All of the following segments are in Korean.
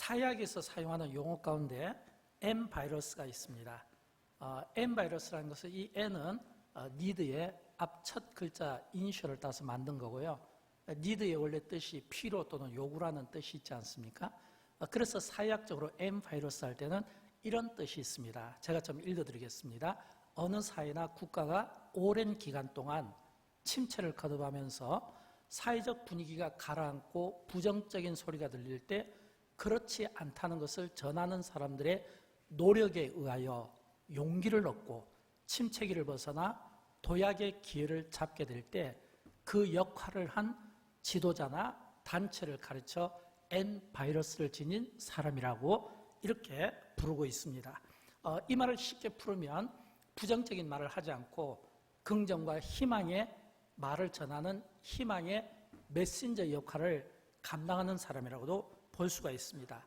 사약에서 사용하는 용어 가운데 M 바이러스가 있습니다. M 바이러스라는 것은 이 N은 니드의 앞 첫 글자 이니셜을 따서 만든 거고요. 니드의 원래 뜻이 필요 또는 요구라는 뜻이 있지 않습니까? 그래서 사약적으로 M 바이러스 할 때는 이런 뜻이 있습니다. 제가 좀 읽어드리겠습니다. 어느 사회나 국가가 오랜 기간 동안 침체를 거듭하면서 사회적 분위기가 가라앉고 부정적인 소리가 들릴 때 그렇지 않다는 것을 전하는 사람들의 노력에 의하여 용기를 얻고 침체기를 벗어나 도약의 기회를 잡게 될 때 그 역할을 한 지도자나 단체를 가르쳐 N 바이러스를 지닌 사람이라고 이렇게 부르고 있습니다. 이 말을 쉽게 풀으면 부정적인 말을 하지 않고 긍정과 희망의 말을 전하는 희망의 메신저 역할을 감당하는 사람이라고도 볼 수가 있습니다.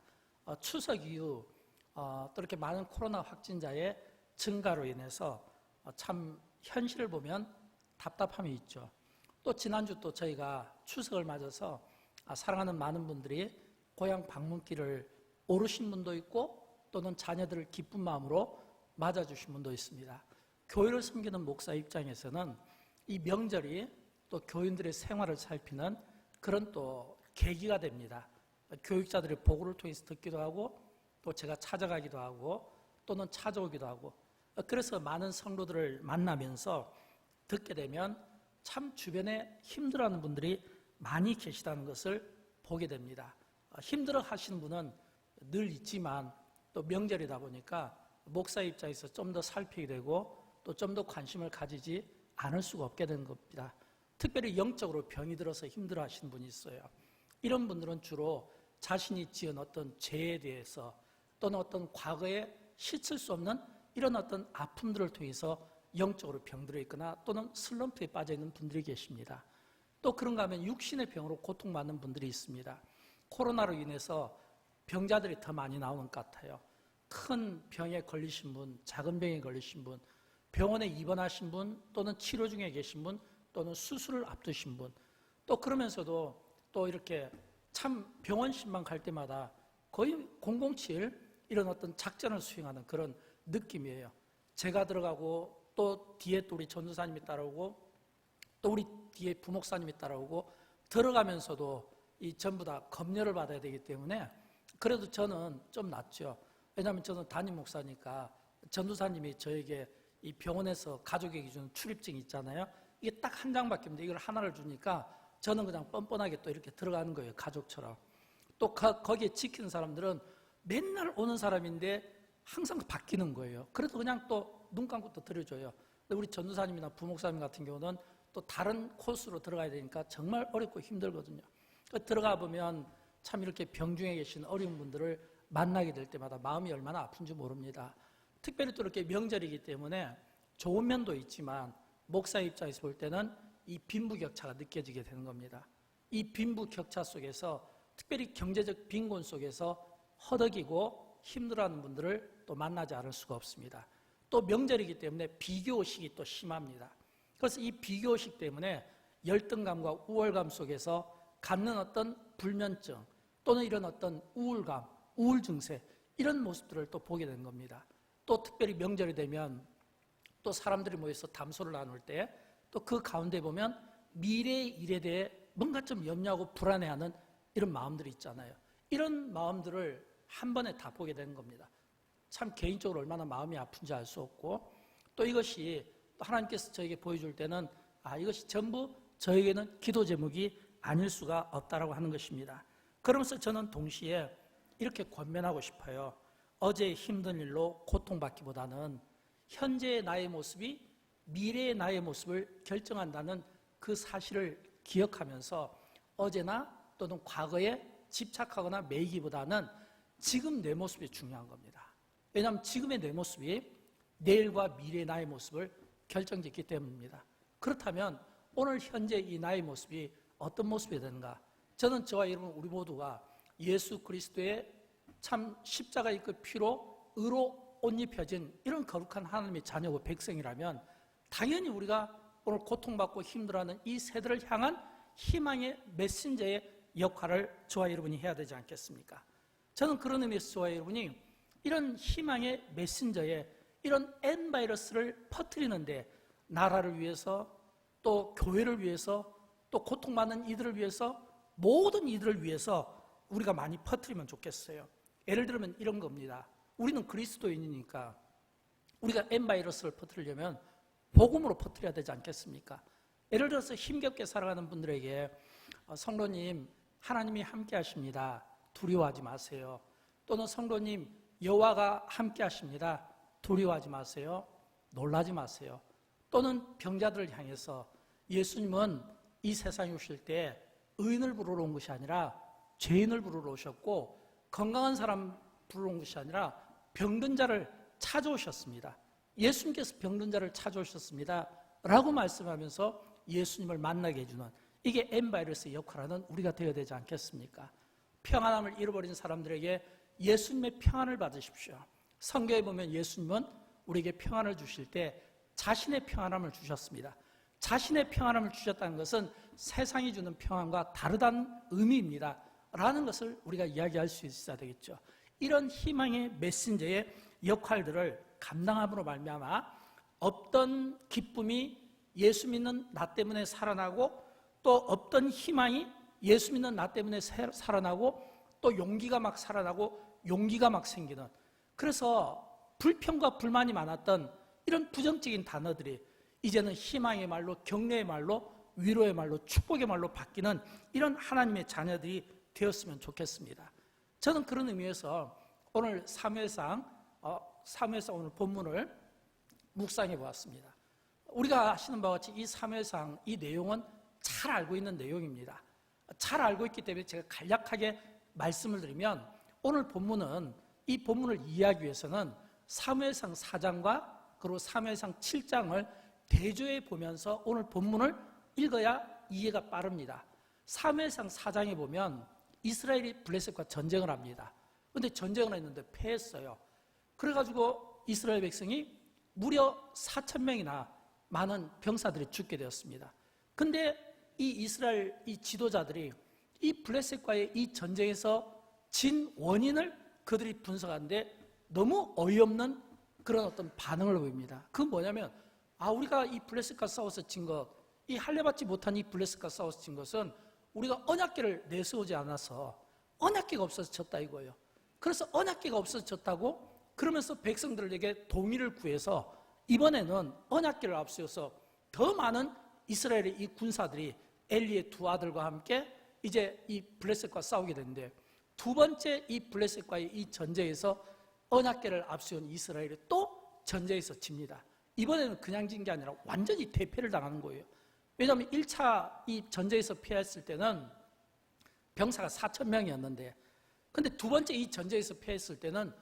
추석 이후 또 이렇게 많은 코로나 확진자의 증가로 인해서 참 현실을 보면 답답함이 있죠. 또 지난주 또 저희가 추석을 맞아서 사랑하는 많은 분들이 고향 방문길을 오르신 분도 있고 또는 자녀들을 기쁜 마음으로 맞아주신 분도 있습니다. 교회를 섬기는 목사 입장에서는 이 명절이 또 교인들의 생활을 살피는 그런 또 계기가 됩니다. 교육자들의 보고를 통해서 듣기도 하고 또 제가 찾아가기도 하고 또는 찾아오기도 하고 그래서 많은 성도들을 만나면서 듣게 되면 참 주변에 힘들어하는 분들이 많이 계시다는 것을 보게 됩니다. 힘들어 하시는 분은 늘 있지만 또 명절이다 보니까 목사 입장에서 좀 더 살피게 되고 또 좀 더 관심을 가지지 않을 수가 없게 되는 겁니다. 특별히 영적으로 병이 들어서 힘들어 하시는 분이 있어요. 이런 분들은 주로 자신이 지은 어떤 죄에 대해서 또는 어떤 과거에 씻을 수 없는 이런 어떤 아픔들을 통해서 영적으로 병들어 있거나 또는 슬럼프에 빠져 있는 분들이 계십니다. 또 그런가 하면 육신의 병으로 고통받는 분들이 있습니다. 코로나로 인해서 병자들이 더 많이 나오는 것 같아요. 큰 병에 걸리신 분, 작은 병에 걸리신 분, 병원에 입원하신 분 또는 치료 중에 계신 분 또는 수술을 앞두신 분 또 그러면서도 또 이렇게 참 병원실만 갈 때마다 거의 007 이런 어떤 작전을 수행하는 그런 느낌이에요. 제가 들어가고 또 뒤에 또 우리 전도사님이 따라오고 또 우리 뒤에 부목사님이 따라오고 들어가면서도 이 전부 다 검열을 받아야 되기 때문에 그래도 저는 좀 낫죠. 왜냐하면 저는 담임 목사니까 전도사님이 저에게 이 병원에서 가족에게 주는 출입증이 있잖아요. 이게 딱 한 장밖에 없는데 이걸 하나를 주니까 저는 그냥 뻔뻔하게 또 이렇게 들어가는 거예요. 가족처럼. 또 거기에 지키는 사람들은 맨날 오는 사람인데 항상 바뀌는 거예요. 그래도 그냥 또 눈 감고 또 들여줘요. 근데 우리 전도사님이나 부목사님 같은 경우는 또 다른 코스로 들어가야 되니까 정말 어렵고 힘들거든요. 들어가 보면 참 이렇게 병중에 계신 어려운 분들을 만나게 될 때마다 마음이 얼마나 아픈지 모릅니다. 특별히 또 이렇게 명절이기 때문에 좋은 면도 있지만 목사 입장에서 볼 때는 이 빈부격차가 느껴지게 되는 겁니다. 이 빈부격차 속에서 특별히 경제적 빈곤 속에서 허덕이고 힘들어하는 분들을 또 만나지 않을 수가 없습니다. 또 명절이기 때문에 비교의식이 또 심합니다. 그래서 이 비교의식 때문에 열등감과 우월감 속에서 갖는 어떤 불면증 또는 이런 어떤 우울감, 우울 증세 이런 모습들을 또 보게 되는 겁니다. 또 특별히 명절이 되면 또 사람들이 모여서 담소를 나눌 때 또 그 가운데 보면 미래의 일에 대해 뭔가 좀 염려하고 불안해하는 이런 마음들이 있잖아요. 이런 마음들을 한 번에 다 보게 되는 겁니다. 참 개인적으로 얼마나 마음이 아픈지 알 수 없고 또 이것이 또 하나님께서 저에게 보여줄 때는 이것이 전부 저에게는 기도 제목이 아닐 수가 없다라고 하는 것입니다. 그러면서 저는 동시에 이렇게 권면하고 싶어요. 어제의 힘든 일로 고통받기보다는 현재의 나의 모습이 미래의 나의 모습을 결정한다는 그 사실을 기억하면서 어제나 또는 과거에 집착하거나 매이기보다는 지금 내 모습이 중요한 겁니다. 왜냐하면 지금의 내 모습이 내일과 미래의 나의 모습을 결정짓기 때문입니다. 그렇다면 오늘 현재 이 나의 모습이 어떤 모습이 되는가? 저는 저와 여러분 우리 모두가 예수 그리스도의 참 십자가의 그 피로 의로 옷 입혀진 이런 거룩한 하나님의 자녀고 백성이라면 당연히 우리가 오늘 고통받고 힘들어하는 이 세대를 향한 희망의 메신저의 역할을 저와 여러분이 해야 되지 않겠습니까? 저는 그런 의미에서 좋아요. 여러분이 이런 희망의 메신저에 이런 N 바이러스를 퍼뜨리는데 나라를 위해서 또 교회를 위해서 또 고통받는 이들을 위해서 모든 이들을 위해서 우리가 많이 퍼뜨리면 좋겠어요. 예를 들면 이런 겁니다. 우리는 그리스도인이니까 우리가 N 바이러스를 퍼뜨리려면 복음으로 퍼뜨려야 되지 않겠습니까? 예를 들어서 힘겹게 살아가는 분들에게 성도님 하나님이 함께 하십니다. 두려워하지 마세요. 또는 성도님 여호와가 함께 하십니다. 두려워하지 마세요. 놀라지 마세요. 또는 병자들을 향해서 예수님은 이 세상에 오실 때 의인을 부르러 온 것이 아니라 죄인을 부르러 오셨고 건강한 사람 부르러 온 것이 아니라 병든 자를 찾아오셨습니다. 예수님께서 병든 자를 찾아오셨습니다 라고 말씀하면서 예수님을 만나게 해주는 이게 N바이러스의 역할하는 우리가 되어야 되지 않겠습니까? 평안함을 잃어버린 사람들에게 예수님의 평안을 받으십시오. 성경에 보면 예수님은 우리에게 평안을 주실 때 자신의 평안함을 주셨습니다. 자신의 평안함을 주셨다는 것은 세상이 주는 평안과 다르다는 의미입니다 라는 것을 우리가 이야기할 수 있어야 되겠죠. 이런 희망의 메신저의 역할들을 감당함으로 말미암아 없던 기쁨이 예수 믿는 나 때문에 살아나고 또 없던 희망이 예수 믿는 나 때문에 살아나고 또 용기가 막 살아나고 용기가 막 생기는, 그래서 불평과 불만이 많았던 이런 부정적인 단어들이 이제는 희망의 말로, 격려의 말로, 위로의 말로, 축복의 말로 바뀌는 이런 하나님의 자녀들이 되었으면 좋겠습니다. 저는 그런 의미에서 오늘 사무엘상 오늘 본문을 묵상해 보았습니다. 우리가 아시는 바와 같이 이 사무엘상 이 내용은 잘 알고 있는 내용입니다. 잘 알고 있기 때문에 제가 간략하게 말씀을 드리면, 오늘 본문은 이 본문을 이해하기 위해서는 사무엘상 4장과 그리고 사무엘상 7장을 대조해 보면서 오늘 본문을 읽어야 이해가 빠릅니다. 사무엘상 4장에 보면 이스라엘이 블레셋과 전쟁을 합니다. 그런데 전쟁을 했는데 패했어요. 그래가지고 이스라엘 백성이 무려 4,000명이나 많은 병사들이 죽게 되었습니다. 근데 이 이스라엘 이 지도자들이 이 블레셋과의 이 전쟁에서 진 원인을 그들이 분석하는데 너무 어이없는 그런 어떤 반응을 보입니다. 그건 뭐냐면, 우리가 이 블레셋과 싸워서 진 것, 이 할례받지 못한 이 블레셋과 싸워서 진 것은 우리가 언약궤를 내세우지 않아서 언약궤가 없어서 졌다 이거예요. 그래서 언약궤가 없어서 졌다고 그러면서 백성들에게 동의를 구해서 이번에는 언약궤를 앞세워서 더 많은 이스라엘의 이 군사들이 엘리의 두 아들과 함께 이제 이 블레셋과 싸우게 되는데, 두 번째 이 블레셋과의 이 전쟁에서 언약궤를 앞세운 이스라엘이 또 전쟁에서 집니다. 이번에는 그냥 진 게 아니라 완전히 대패를 당하는 거예요. 왜냐하면 1차 이 전쟁에서 패했을 때는 병사가 4,000명이었는데, 근데 두 번째 이 전쟁에서 패했을 때는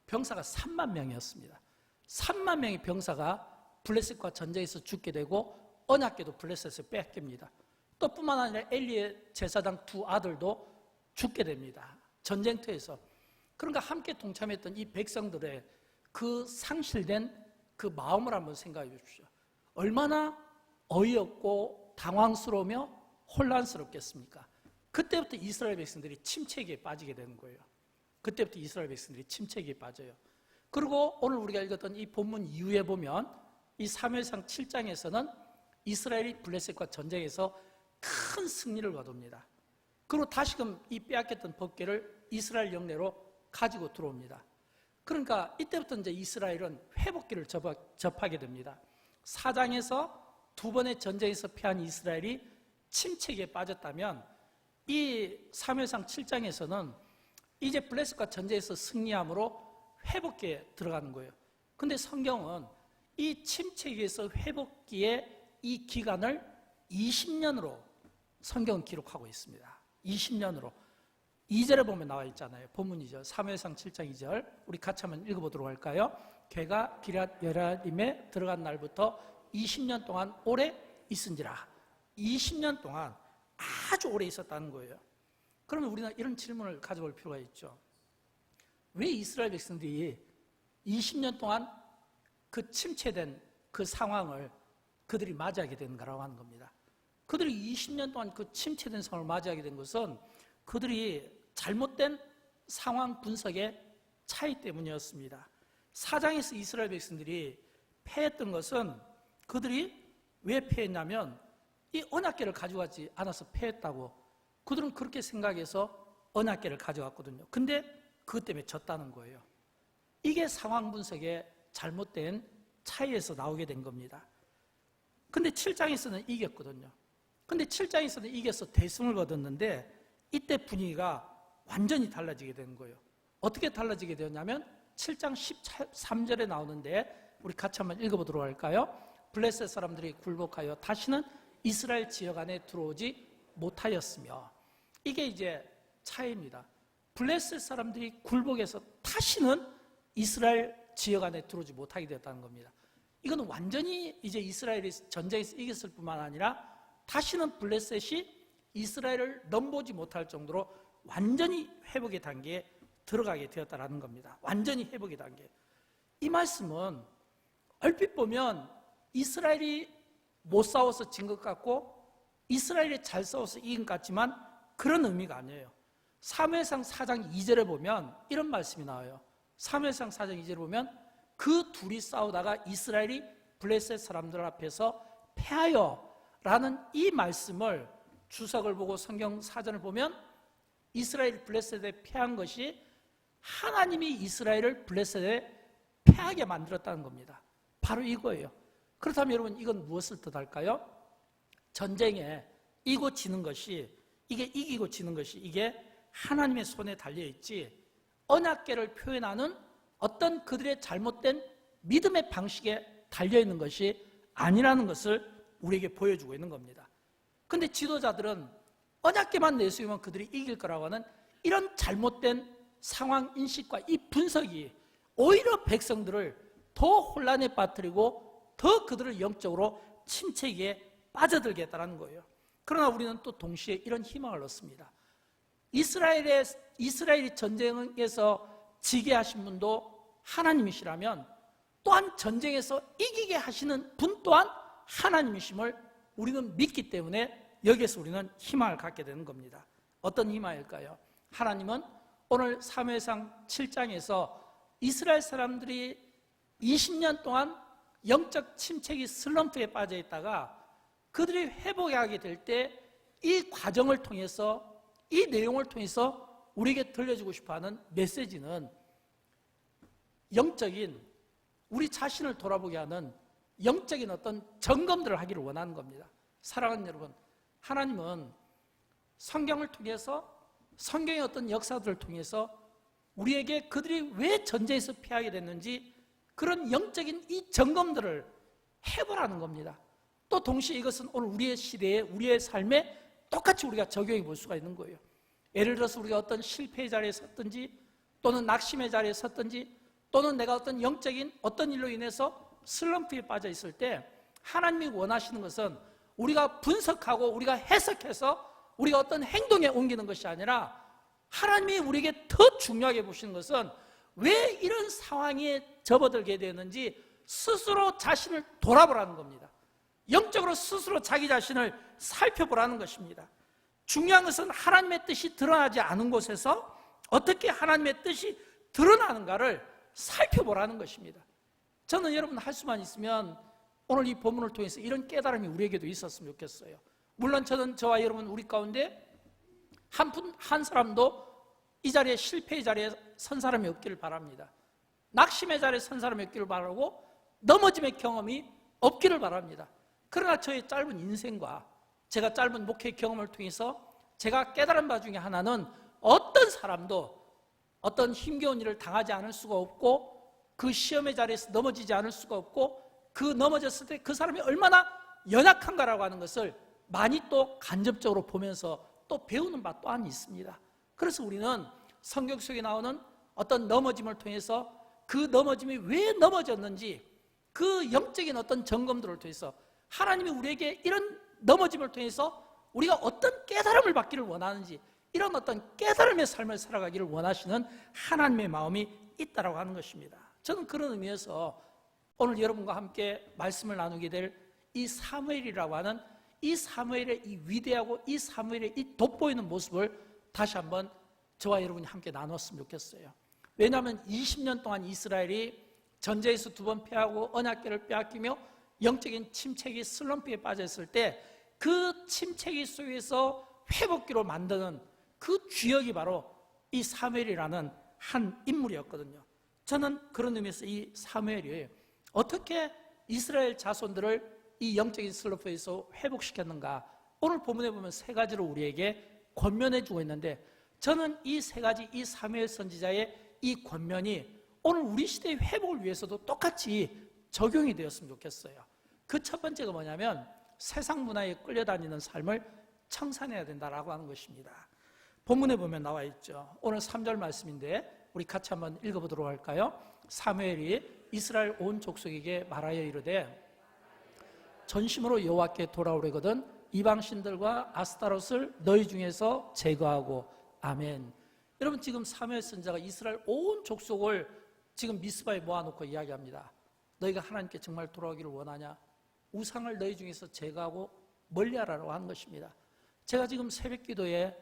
병사가 3만 명이었습니다. 3만 명의 병사가 블레셋과 전쟁에서 죽게 되고 언약궤도 블레셋에서 뺏깁니다. 또 뿐만 아니라 엘리의 제사장 두 아들도 죽게 됩니다. 전쟁터에서. 그러니까 함께 동참했던 이 백성들의 그 상실된 그 마음을 한번 생각해 주십시오. 얼마나 어이없고 당황스러우며 혼란스럽겠습니까? 그때부터 이스라엘 백성들이 침체기에 빠지게 되는 거예요. 그때부터 이스라엘 백성들이 침체기에 빠져요. 그리고 오늘 우리가 읽었던 이 본문 이후에 보면 이 사무엘상 7장에서는 이스라엘이 블레셋과 전쟁에서 큰 승리를 거둡니다. 그리고 다시금 이 빼앗겼던 법궤를 이스라엘 영내로 가지고 들어옵니다. 그러니까 이때부터 이제 이스라엘은 회복기를 접하게 됩니다. 4장에서 두 번의 전쟁에서 패한 이스라엘이 침체기에 빠졌다면 이 사무엘상 7장에서는 이제 블레셋과 전쟁에서 승리함으로 회복기에 들어가는 거예요. 근데 성경은 이 침체기에서 회복기의 이 기간을 20년으로 성경은 기록하고 있습니다. 20년으로. 2절에 보면 나와 있잖아요. 본문 2절, 사무엘상 7장 2절. 우리 같이 한번 읽어보도록 할까요? 걔가 기럇 여리임에 들어간 날부터 20년 동안 오래 있은지라. 20년 동안 아주 오래 있었다는 거예요. 그러면 우리는 이런 질문을 가져볼 필요가 있죠. 왜 이스라엘 백성들이 20년 동안 그 침체된 그 상황을 그들이 맞이하게 되는가라고 하는 겁니다. 그들이 20년 동안 그 침체된 상황을 맞이하게 된 것은 그들이 잘못된 상황 분석의 차이 때문이었습니다. 4장에서 이스라엘 백성들이 패했던 것은 그들이 왜 패했냐면 이 언약궤를 가져가지 않아서 패했다고 그들은 그렇게 생각해서 언약궤를 가져갔거든요. 근데 그것 때문에 졌다는 거예요. 이게 상황 분석의 잘못된 차이에서 나오게 된 겁니다. 근데 7장에서는 이겼거든요. 근데 7장에서는 이겨서 대승을 거뒀는데 이때 분위기가 완전히 달라지게 된 거예요. 어떻게 달라지게 되었냐면 7장 13절에 나오는데 우리 같이 한번 읽어보도록 할까요? 블레셋 사람들이 굴복하여 다시는 이스라엘 지역 안에 들어오지 못하였으며, 이게 이제 차이입니다. 블레셋 사람들이 굴복해서 다시는 이스라엘 지역 안에 들어오지 못하게 되었다는 겁니다. 이건 완전히 이제 이스라엘이 전쟁에서 이겼을 뿐만 아니라 다시는 블레셋이 이스라엘을 넘보지 못할 정도로 완전히 회복의 단계에 들어가게 되었다는 겁니다. 완전히 회복의 단계. 이 말씀은 얼핏 보면 이스라엘이 못 싸워서 진 것 같고 이스라엘이 잘 싸워서 이긴 것 같지만 그런 의미가 아니에요. 사무엘상 4장 2절에 보면 이런 말씀이 나와요. 사무엘상 4장 2절에 보면 그 둘이 싸우다가 이스라엘이 블레셋 사람들 앞에서 패하여 라는 이 말씀을 주석을 보고 성경 사전을 보면 이스라엘이 블레셋에 패한 것이 하나님이 이스라엘을 블레셋에 패하게 만들었다는 겁니다. 바로 이거예요. 그렇다면 여러분 이건 무엇을 뜻할까요? 전쟁에 이기고 지는 것이 이기고 지는 것이 이게 하나님의 손에 달려있지 언약궤를 표현하는 어떤 그들의 잘못된 믿음의 방식에 달려있는 것이 아니라는 것을 우리에게 보여주고 있는 겁니다. 그런데 지도자들은 언약궤만 내세우면 그들이 이길 거라고 하는 이런 잘못된 상황 인식과 이 분석이 오히려 백성들을 더 혼란에 빠뜨리고 더 그들을 영적으로 침체기에 빠져들게 했다는 거예요. 그러나 우리는 또 동시에 이런 희망을 얻습니다. 이스라엘이 전쟁에서 지게 하신 분도 하나님이시라면 또한 전쟁에서 이기게 하시는 분 또한 하나님이심을 우리는 믿기 때문에 여기에서 우리는 희망을 갖게 되는 겁니다. 어떤 희망일까요? 하나님은 오늘 사무엘상 7장에서 이스라엘 사람들이 20년 동안 영적 침체기 슬럼프에 빠져 있다가 그들이 회복하게 될 때 이 과정을 통해서 이 내용을 통해서 우리에게 들려주고 싶어하는 메시지는 영적인 우리 자신을 돌아보게 하는 영적인 어떤 점검들을 하기를 원하는 겁니다. 사랑하는 여러분, 하나님은 성경을 통해서 성경의 어떤 역사들을 통해서 우리에게 그들이 왜 전쟁에서 피하게 됐는지 그런 영적인 이 점검들을 해보라는 겁니다. 또 동시에 이것은 오늘 우리의 시대에 우리의 삶에 똑같이 우리가 적용해 볼 수가 있는 거예요. 예를 들어서 우리가 어떤 실패의 자리에 섰든지 또는 낙심의 자리에 섰든지 또는 내가 어떤 영적인 어떤 일로 인해서 슬럼프에 빠져 있을 때 하나님이 원하시는 것은 우리가 분석하고 우리가 해석해서 우리가 어떤 행동에 옮기는 것이 아니라 하나님이 우리에게 더 중요하게 보시는 것은 왜 이런 상황에 접어들게 되는지 스스로 자신을 돌아보라는 겁니다. 영적으로 스스로 자기 자신을 살펴보라는 것입니다. 중요한 것은 하나님의 뜻이 드러나지 않은 곳에서 어떻게 하나님의 뜻이 드러나는가를 살펴보라는 것입니다. 저는 여러분 할 수만 있으면 오늘 이 본문을 통해서 이런 깨달음이 우리에게도 있었으면 좋겠어요. 물론 저와 여러분 우리 가운데 한 사람도 이 자리에 실패의 자리에 선 사람이 없기를 바랍니다. 낙심의 자리에 선 사람이 없기를 바라고 넘어짐의 경험이 없기를 바랍니다. 그러나 저의 짧은 인생과 제가 짧은 목회 경험을 통해서 제가 깨달은 바 중에 하나는 어떤 사람도 어떤 힘겨운 일을 당하지 않을 수가 없고 그 시험의 자리에서 넘어지지 않을 수가 없고 그 넘어졌을 때 그 사람이 얼마나 연약한가라고 하는 것을 많이 또 간접적으로 보면서 또 배우는 바 또한 있습니다. 그래서 우리는 성경 속에 나오는 어떤 넘어짐을 통해서 그 넘어짐이 왜 넘어졌는지 그 영적인 어떤 점검들을 통해서 하나님이 우리에게 이런 넘어짐을 통해서 우리가 어떤 깨달음을 받기를 원하는지 이런 어떤 깨달음의 삶을 살아가기를 원하시는 하나님의 마음이 있다라고 하는 것입니다. 저는 그런 의미에서 오늘 여러분과 함께 말씀을 나누게 될 이 사무엘이라고 하는 이 사무엘의 이 위대하고 이 사무엘의 이 돋보이는 모습을 다시 한번 저와 여러분이 함께 나눴으면 좋겠어요. 왜냐하면 20년 동안 이스라엘이 전쟁에서 2번 패하고 언약궤를 빼앗기며 영적인 침체기 슬럼프에 빠졌을 때 그 침체기 속에서 회복기로 만드는 그 주역이 바로 이 사무엘이라는 한 인물이었거든요. 저는 그런 의미에서 이 사무엘이 어떻게 이스라엘 자손들을 이 영적인 슬럼프에서 회복시켰는가, 오늘 본문에 보면 3가지로 우리에게 권면해 주고 있는데, 저는 이 3가지, 이 사무엘 선지자의 이 권면이 오늘 우리 시대의 회복을 위해서도 똑같이 적용이 되었으면 좋겠어요. 그 첫 번째가 뭐냐면 세상 문화에 끌려다니는 삶을 청산해야 된다라고 하는 것입니다. 본문에 보면 나와 있죠. 오늘 3절 말씀인데 우리 같이 한번 읽어보도록 할까요? 사무엘이 이스라엘 온 족속에게 말하여 이르되 전심으로 여호와께 돌아오려거든 이방신들과 아스타롯을 너희 중에서 제거하고. 아멘. 여러분, 지금 사무엘 선지자가 이스라엘 온 족속을 지금 미스바에 모아놓고 이야기합니다. 너희가 하나님께 정말 돌아오기를 원하냐? 우상을 너희 중에서 제거하고 멀리하라고 하는 것입니다. 제가 지금 새벽기도에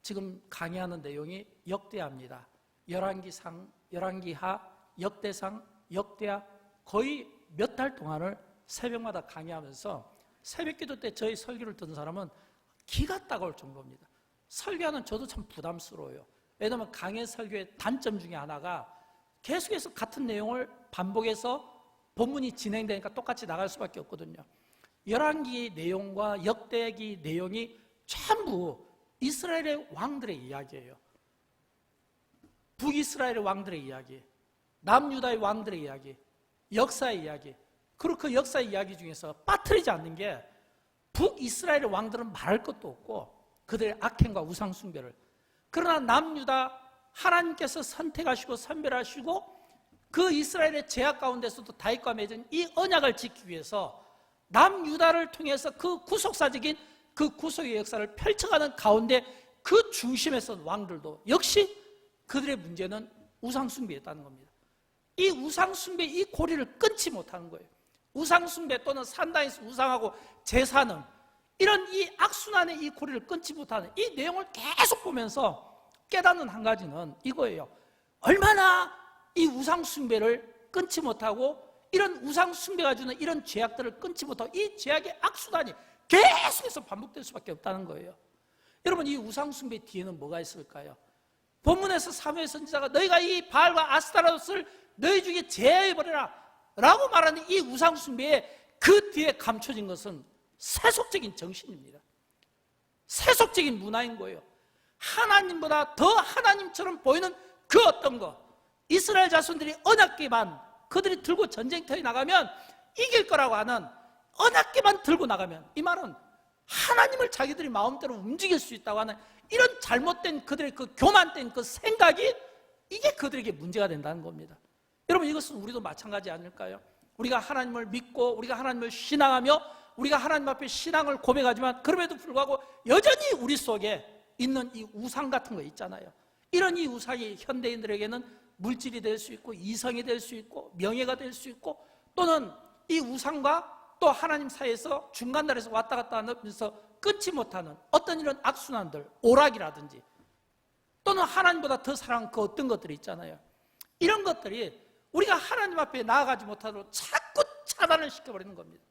지금 강의하는 내용이 역대하입니다. 열왕기상, 열왕기하, 역대상, 역대하, 거의 몇 달 동안을 새벽마다 강의하면서 새벽기도 때 저희 설교를 듣는 사람은 기가 따가울 정도입니다. 설교하는 저도 참 부담스러워요. 왜냐하면 강의 설교의 단점 중에 하나가 계속해서 같은 내용을 반복해서 본문이 진행되니까 똑같이 나갈 수밖에 없거든요. 열왕기 내용과 역대기 내용이 전부 이스라엘의 왕들의 이야기예요. 북이스라엘의 왕들의 이야기, 남유다의 왕들의 이야기, 역사의 이야기. 그리고 그 역사의 이야기 중에서 빠뜨리지 않는 게 북이스라엘의 왕들은 말할 것도 없고 그들의 악행과 우상숭배를. 그러나 남유다 하나님께서 선택하시고 선별하시고 그 이스라엘의 제약 가운데서도 다윗과 맺은 이 언약을 지키기 위해서 남유다를 통해서 그 구속사적인 그 구속의 역사를 펼쳐가는 가운데 그 중심에 선 왕들도 역시 그들의 문제는 우상숭배였다는 겁니다. 이 우상숭배, 이 고리를 끊지 못하는 거예요. 우상숭배 또는 산당에서 우상하고 제사는 이런 이 악순환의 이 고리를 끊지 못하는 이 내용을 계속 보면서 깨닫는 한 가지는 이거예요. 얼마나 이 우상숭배를 끊지 못하고 이런 우상숭배가 주는 이런 죄악들을 끊지 못하고 이 죄악의 악순환이 계속해서 반복될 수밖에 없다는 거예요. 여러분, 이 우상숭배 뒤에는 뭐가 있을까요? 본문에서 사무엘 선지자가 너희가 이 바알과 아스타롯을 너희 중에 제해버려라 라고 말하는 이 우상숭배의 그 뒤에 감춰진 것은 세속적인 정신입니다. 세속적인 문화인 거예요. 하나님보다 더 하나님처럼 보이는 그 어떤 것, 이스라엘 자손들이 언약궤만 그들이 들고 전쟁터에 나가면 이길 거라고 하는 언약궤만 들고 나가면, 이 말은 하나님을 자기들이 마음대로 움직일 수 있다고 하는 이런 잘못된 그들의 그 교만된 그 생각이 이게 그들에게 문제가 된다는 겁니다. 여러분, 이것은 우리도 마찬가지 아닐까요? 우리가 하나님을 믿고 우리가 하나님을 신앙하며 우리가 하나님 앞에 신앙을 고백하지만 그럼에도 불구하고 여전히 우리 속에 있는 이 우상 같은 거 있잖아요. 이런 이 우상이 현대인들에게는 물질이 될 수 있고 이성이 될 수 있고 명예가 될 수 있고, 또는 이 우상과 또 하나님 사이에서 중간다리에서 왔다 갔다 하면서 끊지 못하는 어떤 이런 악순환들, 오락이라든지 또는 하나님보다 더 사랑하는 그 어떤 것들이 있잖아요. 이런 것들이 우리가 하나님 앞에 나아가지 못하도록 자꾸 차단을 시켜버리는 겁니다.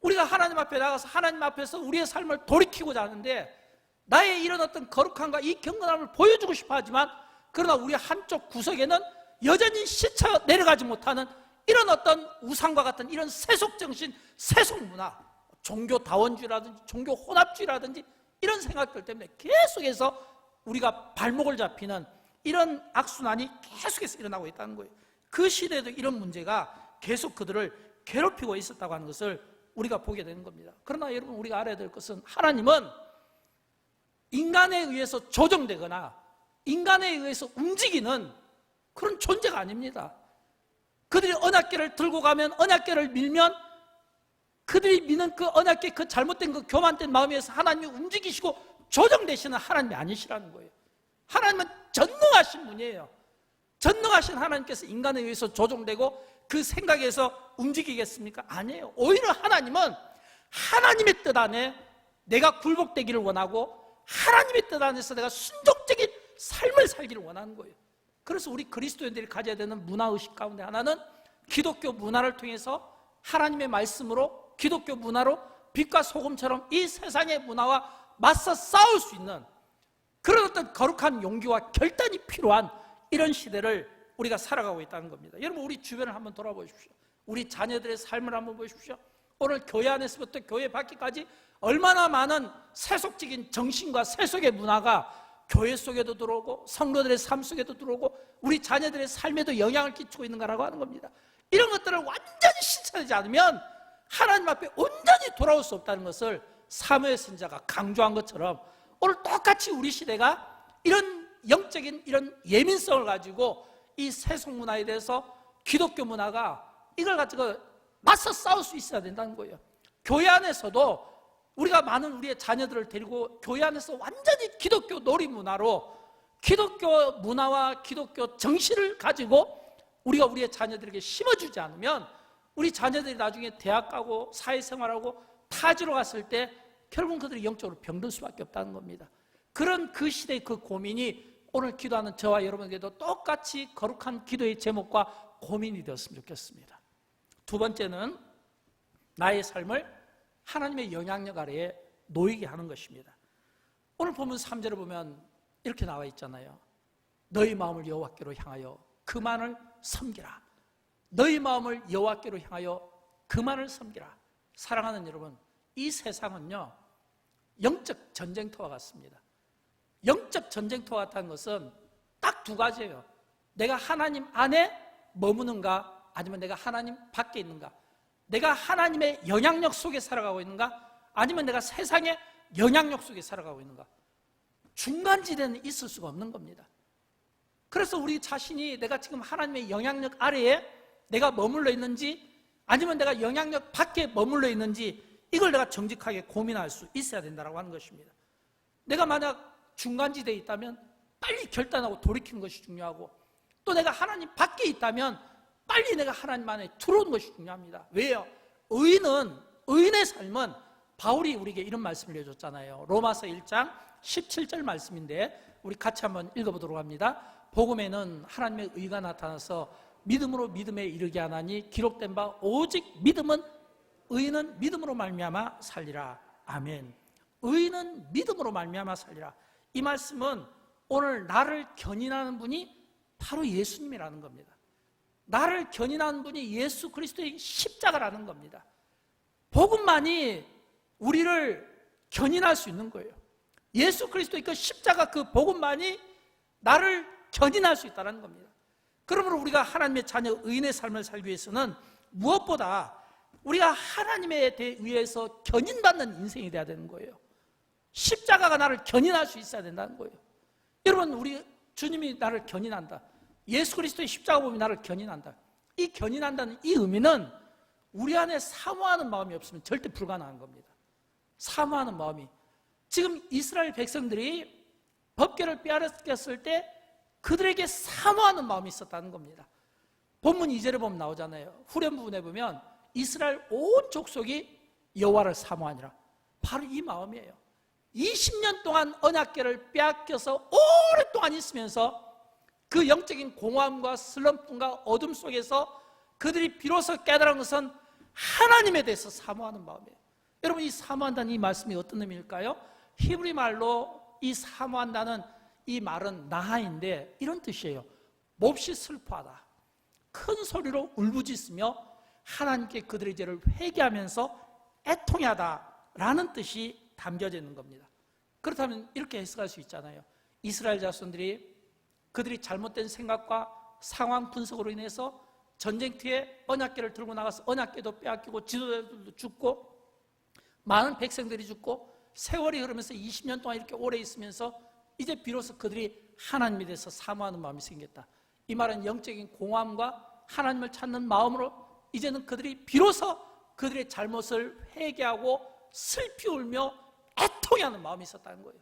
우리가 하나님 앞에 나가서 하나님 앞에서 우리의 삶을 돌이키고자 하는데 나의 이런 어떤 거룩함과 이 경건함을 보여주고 싶어 하지만, 그러나 우리 한쪽 구석에는 여전히 시쳐 내려가지 못하는 이런 어떤 우상과 같은 이런 세속정신, 세속문화, 종교다원주의라든지 종교혼합주의라든지 이런 생각들 때문에 계속해서 우리가 발목을 잡히는 이런 악순환이 계속해서 일어나고 있다는 거예요. 그 시대에도 이런 문제가 계속 그들을 괴롭히고 있었다고 하는 것을 우리가 보게 되는 겁니다. 그러나 여러분, 우리가 알아야 될 것은 하나님은 인간에 의해서 조정되거나 인간에 의해서 움직이는 그런 존재가 아닙니다. 그들이 언약궤를 들고 가면, 언약궤를 밀면 그들이 미는 그 언약궤, 그 잘못된 그 교만된 마음에서 하나님이 움직이시고 조정되시는 하나님이 아니시라는 거예요. 하나님은 전능하신 분이에요. 전능하신 하나님께서 인간에 의해서 조정되고 그 생각에서 움직이겠습니까? 아니에요. 오히려 하나님은 하나님의 뜻 안에 내가 굴복되기를 원하고 하나님의 뜻 안에서 내가 순종적인 삶을 살기를 원하는 거예요. 그래서 우리 그리스도인들이 가져야 되는 문화의식 가운데 하나는 기독교 문화를 통해서 하나님의 말씀으로, 기독교 문화로 빛과 소금처럼 이 세상의 문화와 맞서 싸울 수 있는 그런 어떤 거룩한 용기와 결단이 필요한 이런 시대를 우리가 살아가고 있다는 겁니다. 여러분, 우리 주변을 한번 돌아보십시오. 우리 자녀들의 삶을 한번 보십시오. 오늘 교회 안에서부터 교회 밖에까지 얼마나 많은 세속적인 정신과 세속의 문화가 교회 속에도 들어오고 성도들의 삶 속에도 들어오고 우리 자녀들의 삶에도 영향을 끼치고 있는가라고 하는 겁니다. 이런 것들을 완전히 실천하지 않으면 하나님 앞에 온전히 돌아올 수 없다는 것을 사무엘 선지자가 강조한 것처럼 오늘 똑같이 우리 시대가 이런 영적인 이런 예민성을 가지고 이 세속 문화에 대해서 기독교 문화가 이걸 가지고 맞서 싸울 수 있어야 된다는 거예요. 교회 안에서도 우리가 많은 우리의 자녀들을 데리고 교회 안에서 완전히 기독교 놀이 문화로 기독교 문화와 기독교 정신을 가지고 우리가 우리의 자녀들에게 심어주지 않으면 우리 자녀들이 나중에 대학 가고 사회생활하고 타지로 갔을 때 결국은 그들이 영적으로 병들 수밖에 없다는 겁니다. 그런 그 시대의 그 고민이 오늘 기도하는 저와 여러분에게도 똑같이 거룩한 기도의 제목과 고민이 되었으면 좋겠습니다. 두 번째는 나의 삶을 하나님의 영향력 아래에 놓이게 하는 것입니다. 오늘 보면 3절을 보면 이렇게 나와 있잖아요. 너희 마음을 여호와께로 향하여 그만을 섬기라. 너희 마음을 여호와께로 향하여 그만을 섬기라. 사랑하는 여러분, 이 세상은요 영적 전쟁터와 같습니다. 영적 전쟁터 같다는 것은 딱 두 가지예요. 내가 하나님 안에 머무는가 아니면 내가 하나님 밖에 있는가. 내가 하나님의 영향력 속에 살아가고 있는가 아니면 내가 세상의 영향력 속에 살아가고 있는가. 중간지대는 있을 수가 없는 겁니다. 그래서 우리 자신이 내가 지금 하나님의 영향력 아래에 내가 머물러 있는지 아니면 내가 영향력 밖에 머물러 있는지 이걸 내가 정직하게 고민할 수 있어야 된다고 하는 것입니다. 내가 만약 중간지대에 있다면 빨리 결단하고 돌이키는 것이 중요하고 또 내가 하나님 밖에 있다면 빨리 내가 하나님 안에 들어오는 것이 중요합니다. 왜요? 의인의 삶은 바울이 우리에게 이런 말씀을 해줬잖아요. 로마서 1장 17절 말씀인데 우리 같이 한번 읽어보도록 합니다. 복음에는 하나님의 의가 나타나서 믿음으로 믿음에 이르게 하나니 기록된 바 오직 믿음은 의인은 믿음으로 말미암아 살리라. 아멘. 의인은 믿음으로 말미암아 살리라. 이 말씀은 오늘 나를 견인하는 분이 바로 예수님이라는 겁니다. 나를 견인하는 분이 예수 그리스도의 십자가라는 겁니다. 복음만이 우리를 견인할 수 있는 거예요. 예수 그리스도의 그 십자가 그 복음만이 나를 견인할 수 있다는 겁니다. 그러므로 우리가 하나님의 자녀 의인의 삶을 살기 위해서는 무엇보다 우리가 하나님에 의해서 견인받는 인생이 돼야 되는 거예요. 십자가가 나를 견인할 수 있어야 된다는 거예요. 여러분, 우리 주님이 나를 견인한다. 예수 그리스도의 십자가 보면 나를 견인한다. 이 견인한다는 이 의미는 우리 안에 사모하는 마음이 없으면 절대 불가능한 겁니다. 사모하는 마음이. 지금 이스라엘 백성들이 법궤를 빼앗겼을 때 그들에게 사모하는 마음이 있었다는 겁니다. 본문 2절에 보면 나오잖아요. 후렴 부분에 보면 이스라엘 온 족속이 여호와를 사모하니라. 바로 이 마음이에요. 20년 동안 언약궤를 빼앗겨서 오랫동안 있으면서 그 영적인 공허함과 슬럼프와 어둠 속에서 그들이 비로소 깨달은 것은 하나님에 대해서 사모하는 마음이에요. 여러분, 이 사모한다는 이 말씀이 어떤 의미일까요? 히브리 말로 이 사모한다는 이 말은 나하인데 이런 뜻이에요. 몹시 슬퍼하다, 큰 소리로 울부짖으며 하나님께 그들의 죄를 회개하면서 애통하다라는 뜻이 담겨져 있는 겁니다. 그렇다면 이렇게 해석할 수 있잖아요. 이스라엘 자손들이 그들이 잘못된 생각과 상황 분석으로 인해서 전쟁터에 언약궤를 들고 나가서 언약궤도 빼앗기고 지도자들도 죽고 많은 백성들이 죽고 세월이 흐르면서 20년 동안 이렇게 오래 있으면서 이제 비로소 그들이 하나님에 대해서 사모하는 마음이 생겼다. 이 말은 영적인 공허함과 하나님을 찾는 마음으로 이제는 그들이 비로소 그들의 잘못을 회개하고 슬피 울며 애통해하는 마음이 있었다는 거예요.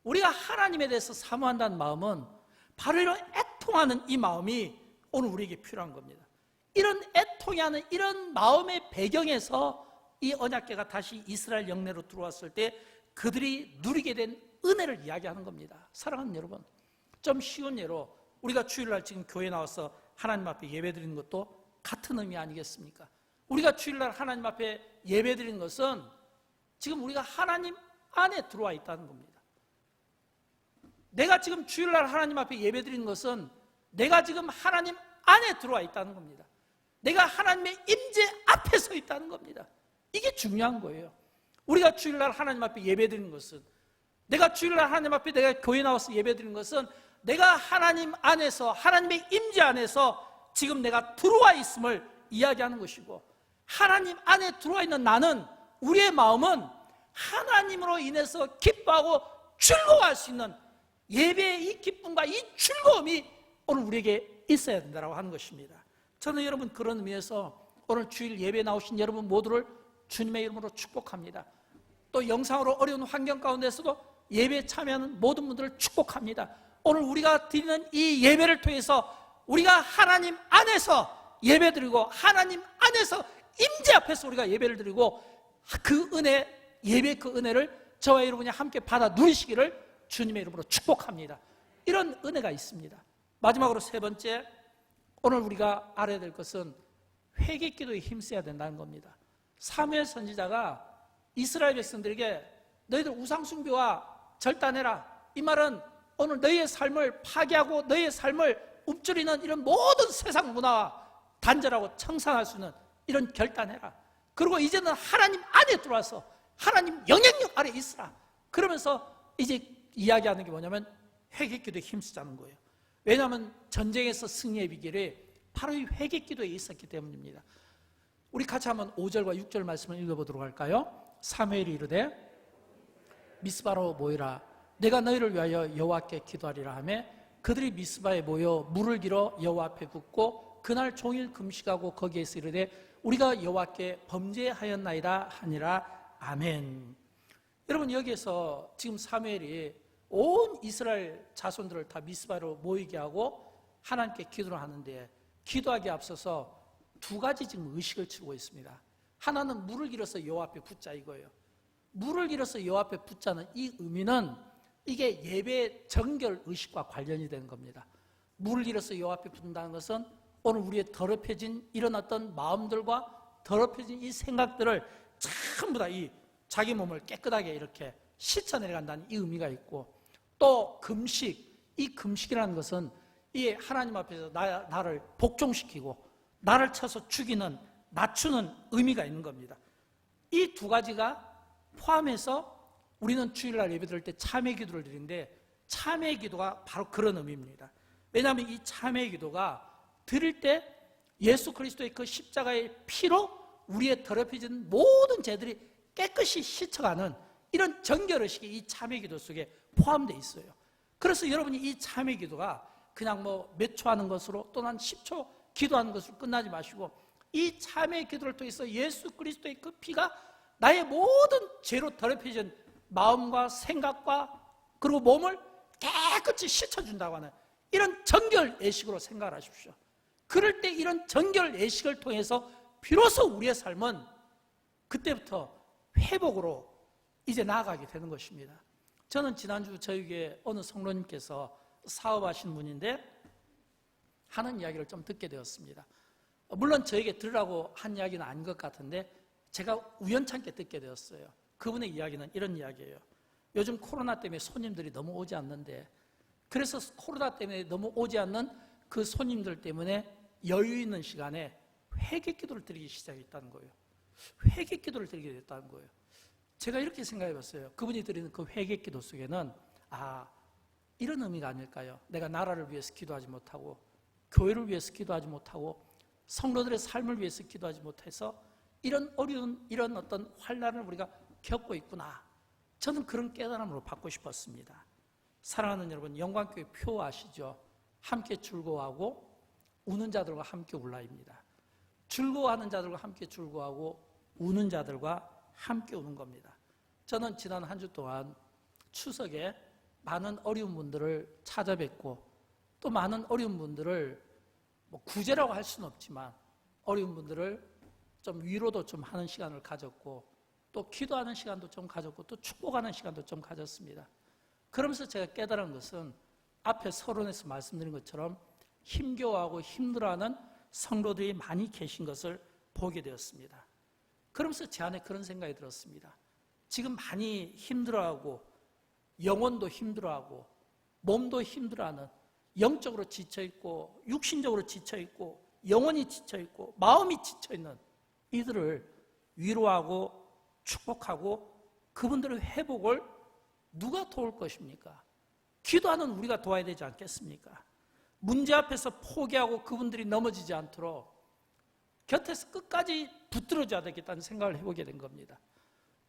우리가 하나님에 대해서 사모한다는 마음은 바로 이런 애통하는 이 마음이 오늘 우리에게 필요한 겁니다. 이런 애통해하는 이런 마음의 배경에서 이 언약궤가 다시 이스라엘 영내로 들어왔을 때 그들이 누리게 된 은혜를 이야기하는 겁니다. 사랑하는 여러분, 좀 쉬운 예로 우리가 주일날 지금 교회 나와서 하나님 앞에 예배드리는 것도 같은 의미 아니겠습니까? 우리가 주일날 하나님 앞에 예배드리는 것은 지금 우리가 하나님 안에 들어와 있다는 겁니다. 내가 지금 주일날 하나님 앞에 예배드리는 것은 내가 지금 하나님 안에 들어와 있다는 겁니다. 내가 하나님의 임재 앞에 서 있다는 겁니다. 이게 중요한 거예요. 우리가 주일날 하나님 앞에 예배드리는 것은, 내가 주일날 하나님 앞에 내가 교회 나와서 예배드리는 것은 내가 하나님 안에서, 하나님의 임재 안에서 지금 내가 들어와 있음을 이야기하는 것이고, 하나님 안에 들어와 있는 나는, 우리의 마음은 하나님으로 인해서 기뻐하고 즐거워할 수 있는 예배의 이 기쁨과 이 즐거움이 오늘 우리에게 있어야 된다고 하는 것입니다. 저는 여러분 그런 의미에서 오늘 주일 예배에 나오신 여러분 모두를 주님의 이름으로 축복합니다. 또 영상으로 어려운 환경 가운데서도 예배에 참여하는 모든 분들을 축복합니다. 오늘 우리가 드리는 이 예배를 통해서 우리가 하나님 안에서 예배드리고 하나님 안에서 임재 앞에서 우리가 예배를 드리고 그 은혜, 예배 그 은혜를 저와 여러분이 함께 받아 누리시기를 주님의 이름으로 축복합니다. 이런 은혜가 있습니다. 마지막으로 세 번째, 오늘 우리가 알아야 될 것은 회개 기도에 힘써야 된다는 겁니다. 사무엘 선지자가 이스라엘 백성들에게 너희들 우상숭배와 절단해라, 이 말은 오늘 너희의 삶을 파괴하고 너희의 삶을 읊조리는 이런 모든 세상 문화와 단절하고 청산할 수 있는 이런 결단해라. 그리고 이제는 하나님 안에 들어와서 하나님 영향력 아래 있으라. 그러면서 이제 이야기하는 게 뭐냐면 회개기도에 힘쓰자는 거예요. 왜냐하면 전쟁에서 승리의 비결이 바로 이 회개기도에 있었기 때문입니다. 우리 같이 한번 5절과 6절 말씀을 읽어보도록 할까요? 사무엘이 이르되 미스바로 모이라, 내가 너희를 위하여 여호와께 기도하리라 하며 그들이 미스바에 모여 물을 길어 여호와 앞에 붓고 그날 종일 금식하고 거기에서 이르되 우리가 여호와께 범죄하였나이다 하니라. 아멘. 여러분, 여기에서 지금 사무엘이 온 이스라엘 자손들을 다 미스바로 모이게 하고 하나님께 기도를 하는데, 기도하기에 앞서서 두 가지 지금 의식을 치고 있습니다. 하나는 물을 길어서 여호와 앞에 붓자 이거예요. 물을 길어서 여호와 앞에 붓자는 이 의미는 이게 예배 정결 의식과 관련이 되는 겁니다. 물을 길어서 여호와 앞에 붓는다는 것은 오늘 우리의 더럽혀진 이런 어떤 마음들과 더럽혀진 이 생각들을 전부 다 이 자기 몸을 깨끗하게 이렇게 씻어내려간다는 이 의미가 있고, 또 금식, 이 금식이라는 것은 이 하나님 앞에서 나를 복종시키고 나를 쳐서 죽이는, 낮추는 의미가 있는 겁니다. 이 두 가지가 포함해서 우리는 주일날 예배 드릴 때 참회 기도를 드리는데, 참회 기도가 바로 그런 의미입니다. 왜냐하면 이 참회 기도가 드릴 때 예수 그리스도의 그 십자가의 피로 우리의 더럽혀진 모든 죄들이 깨끗이 씻어가는 이런 정결의식이 이 참회 기도 속에 포함되어 있어요. 그래서 여러분이 이 참회 기도가 그냥 뭐 몇 초 하는 것으로 또는 10초 기도하는 것으로 끝나지 마시고, 이 참회 기도를 통해서 예수 그리스도의 그 피가 나의 모든 죄로 더럽혀진 마음과 생각과 그리고 몸을 깨끗이 씻어준다고 하는 이런 정결 예식으로 생각을 하십시오. 그럴 때 이런 정결 예식을 통해서 비로소 우리의 삶은 그때부터 회복으로 이제 나아가게 되는 것입니다. 저는 지난주 저희 교회 어느 성도님께서 사업하시는 분인데 하는 이야기를 좀 듣게 되었습니다. 물론 저에게 들으라고 한 이야기는 아닌 것 같은데 제가 우연찮게 듣게 되었어요. 그분의 이야기는 이런 이야기예요. 요즘 코로나 때문에 손님들이 너무 오지 않는데, 그래서 코로나 때문에 너무 오지 않는 그 손님들 때문에 여유 있는 시간에 회개 기도를 드리기 시작했다는 거예요. 회개 기도를 드리게 됐다는 거예요. 제가 이렇게 생각해 봤어요. 그분이 드리는 그 회개 기도 속에는 이런 의미가 아닐까요? 내가 나라를 위해서 기도하지 못하고 교회를 위해서 기도하지 못하고 성도들의 삶을 위해서 기도하지 못해서 이런 어려운 이런 어떤 환난을 우리가 겪고 있구나. 저는 그런 깨달음으로 받고 싶었습니다. 사랑하는 여러분, 영광교회 표 아시죠? 함께 즐거워하고 우는 자들과 함께 울라입니다. 즐거워하는 자들과 함께 즐거워하고 우는 자들과 함께 우는 겁니다. 저는 지난 한 주 동안 추석에 많은 어려운 분들을 찾아뵙고 또 많은 어려운 분들을 뭐 구제라고 할 수는 없지만 어려운 분들을 좀 위로도 좀 하는 시간을 가졌고 또 기도하는 시간도 좀 가졌고 또 축복하는 시간도 좀 가졌습니다. 그러면서 제가 깨달은 것은 앞에 서론에서 말씀드린 것처럼 힘겨워하고 힘들어하는 성도들이 많이 계신 것을 보게 되었습니다. 그러면서 제 안에 그런 생각이 들었습니다. 지금 많이 힘들어하고 영혼도 힘들어하고 몸도 힘들어하는, 영적으로 지쳐있고 육신적으로 지쳐있고 영혼이 지쳐있고 마음이 지쳐있는 이들을 위로하고 축복하고 그분들의 회복을 누가 도울 것입니까? 기도하는 우리가 도와야 되지 않겠습니까? 문제 앞에서 포기하고 그분들이 넘어지지 않도록 곁에서 끝까지 붙들어줘야 되겠다는 생각을 해보게 된 겁니다.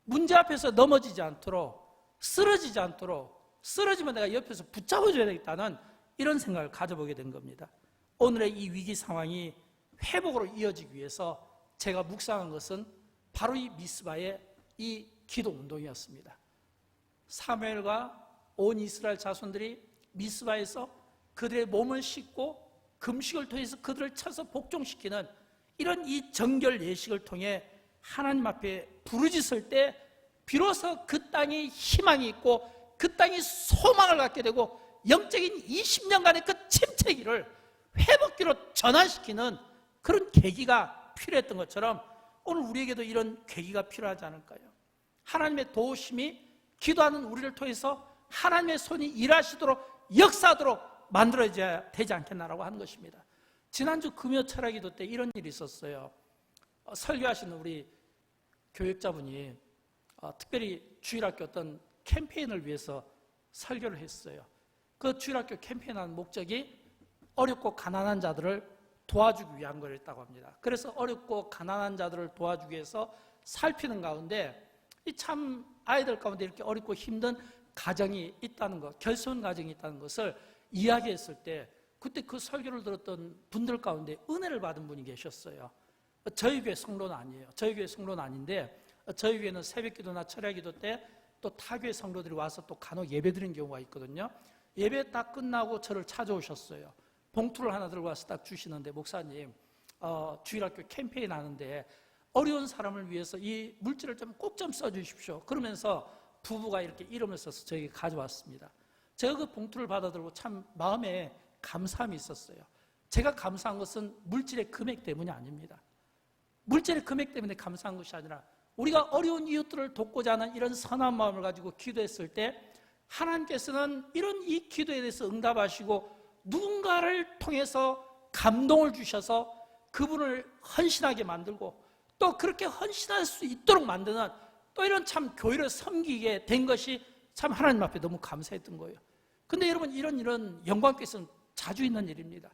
문제 앞에서 넘어지지 않도록, 쓰러지지 않도록, 쓰러지면 내가 옆에서 붙잡아줘야 되겠다는 이런 생각을 가져보게 된 겁니다. 오늘의 이 위기 상황이 회복으로 이어지기 위해서 제가 묵상한 것은 바로 이 미스바의 이 기도 운동이었습니다. 사무엘과 온 이스라엘 자손들이 미스바에서 그들의 몸을 씻고 금식을 통해서 그들을 쳐서 복종시키는 이런 이 정결 예식을 통해 하나님 앞에 부르짖을 때 비로소 그 땅에 희망이 있고 그 땅이 소망을 갖게 되고 영적인 20년간의 그 침체기를 회복기로 전환시키는 그런 계기가 필요했던 것처럼 오늘 우리에게도 이런 계기가 필요하지 않을까요? 하나님의 도우심이 기도하는 우리를 통해서 하나님의 손이 일하시도록 역사하도록 만들어져야 되지 않겠나라고 하는 것입니다. 지난주 금요 철학기도 때 이런 일이 있었어요. 설교하시는 우리 교육자분이 특별히 주일학교 어떤 캠페인을 위해서 설교를 했어요. 그 주일학교 캠페인하는 목적이 어렵고 가난한 자들을 도와주기 위한 거였다고 합니다. 그래서 어렵고 가난한 자들을 도와주기 위해서 살피는 가운데 참 아이들 가운데 이렇게 어렵고 힘든 가정이 있다는 것, 결손 가정이 있다는 것을 이야기했을 때 그때 그 설교를 들었던 분들 가운데 은혜를 받은 분이 계셨어요. 저희 교회 성도는 아니에요. 저희 교회 성도는 아닌데 저희 교회는 새벽기도나 철야기도 때 또 타교회 성도들이 와서 또 간혹 예배 드리는 경우가 있거든요. 예배 딱 끝나고 저를 찾아오셨어요. 봉투를 하나 들고 와서 딱 주시는데, 목사님 주일학교 캠페인 하는데 어려운 사람을 위해서 이 물질을 좀 꼭 좀 써주십시오. 그러면서 부부가 이렇게 이름을 써서 저에게 가져왔습니다. 제가 그 봉투를 받아들고 참 마음에 감사함이 있었어요. 제가 감사한 것은 물질의 금액 때문이 아닙니다. 물질의 금액 때문에 감사한 것이 아니라 우리가 어려운 이웃들을 돕고자 하는 이런 선한 마음을 가지고 기도했을 때 하나님께서는 이런 이 기도에 대해서 응답하시고 누군가를 통해서 감동을 주셔서 그분을 헌신하게 만들고 또 그렇게 헌신할 수 있도록 만드는 또 이런 참 교회를 섬기게 된 것이 참 하나님 앞에 너무 감사했던 거예요. 근데 여러분 이런 영광께서는 자주 있는 일입니다.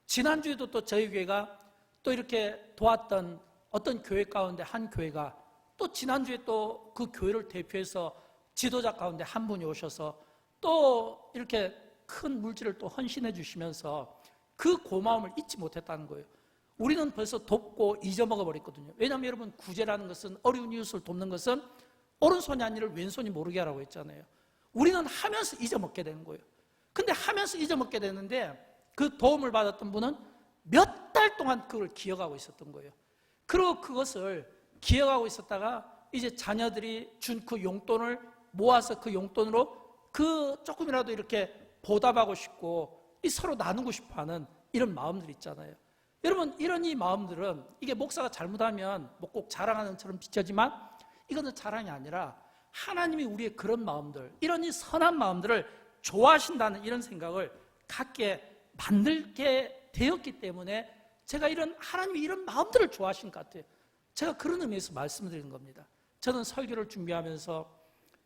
지난주에도 또 저희 교회가 또 이렇게 도왔던 어떤 교회 가운데 한 교회가 또 지난주에 또 그 교회를 대표해서 지도자 가운데 한 분이 오셔서 또 이렇게 큰 물질을 또 헌신해 주시면서 그 고마움을 잊지 못했다는 거예요. 우리는 벌써 돕고 잊어먹어 버렸거든요. 왜냐하면 여러분 구제라는 것은, 어려운 이웃을 돕는 것은 오른손이 아니라 왼손이 모르게 하라고 했잖아요. 우리는 하면서 잊어먹게 되는 거예요. 근데 하면서 잊어먹게 되는데 그 도움을 받았던 분은 몇 달 동안 그걸 기억하고 있었던 거예요. 그리고 그것을 기억하고 있었다가 이제 자녀들이 준 그 용돈을 모아서 그 용돈으로 그 조금이라도 이렇게 보답하고 싶고 서로 나누고 싶어하는 이런 마음들 있잖아요. 여러분 이런 이 마음들은 이게 목사가 잘못하면 뭐 꼭 자랑하는 것처럼 비춰지만 이거는 자랑이 아니라 하나님이 우리의 그런 마음들, 이런 이 선한 마음들을 좋아하신다는 이런 생각을 갖게 만들게 되었기 때문에 제가 이런 하나님이 이런 마음들을 좋아하신 것 같아요. 제가 그런 의미에서 말씀을 드리는 겁니다. 저는 설교를 준비하면서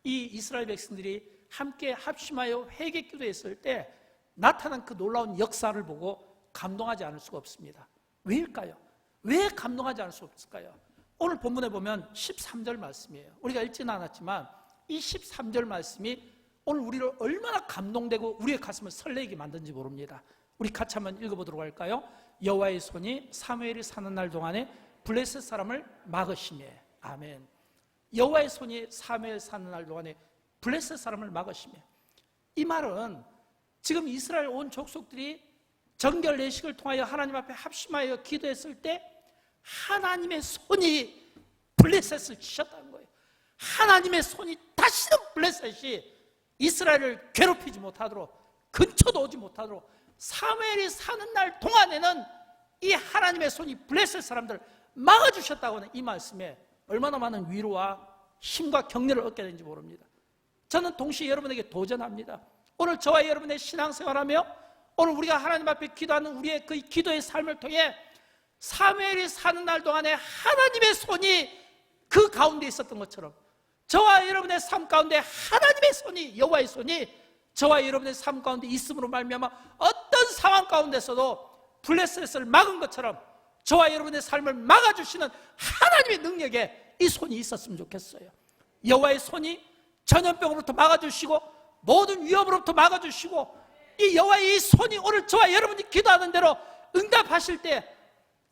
이 이스라엘 백성들이 함께 합심하여 회개 기도했을 때 나타난 그 놀라운 역사를 보고 감동하지 않을 수가 없습니다. 왜일까요? 왜 감동하지 않을 수 없을까요? 오늘 본문에 보면 13절 말씀이에요. 우리가 읽지는 않았지만 이 13절 말씀이 오늘 우리를 얼마나 감동되고 우리의 가슴을 설레게 만든지 모릅니다. 우리 같이 한번 읽어보도록 할까요? 여호와의 손이 사무엘이 사는 날 동안에 블레셋 사람을 막으시매. 아멘. 여호와의 손이 사무엘 사는 날 동안에 블레셋 사람을 막으시매. 이 말은 지금 이스라엘 온 족속들이 정결 예식을 통하여 하나님 앞에 합심하여 기도했을 때 하나님의 손이 블레셋을 치셨다는 거예요. 하나님의 손이 다시는 블레셋이 이스라엘을 괴롭히지 못하도록 근처도 오지 못하도록 사무엘이 사는 날 동안에는 이 하나님의 손이 블레셋 사람들을 막아주셨다고 하는 이 말씀에 얼마나 많은 위로와 힘과 격려를 얻게 되는지 모릅니다. 저는 동시에 여러분에게 도전합니다. 오늘 저와 여러분의 신앙생활하며 오늘 우리가 하나님 앞에 기도하는 우리의 그 기도의 삶을 통해 사무엘이 사는 날 동안에 하나님의 손이 그 가운데 있었던 것처럼 저와 여러분의 삶 가운데 하나님의 손이, 여호와의 손이 저와 여러분의 삶 가운데 있음으로 말미암아 어떤 상황 가운데서도 블레셋을 막은 것처럼 저와 여러분의 삶을 막아주시는 하나님의 능력에 이 손이 있었으면 좋겠어요. 여호와의 손이 전염병으로부터 막아주시고 모든 위험으로부터 막아주시고 이 여호와의 이 손이 오늘 저와 여러분이 기도하는 대로 응답하실 때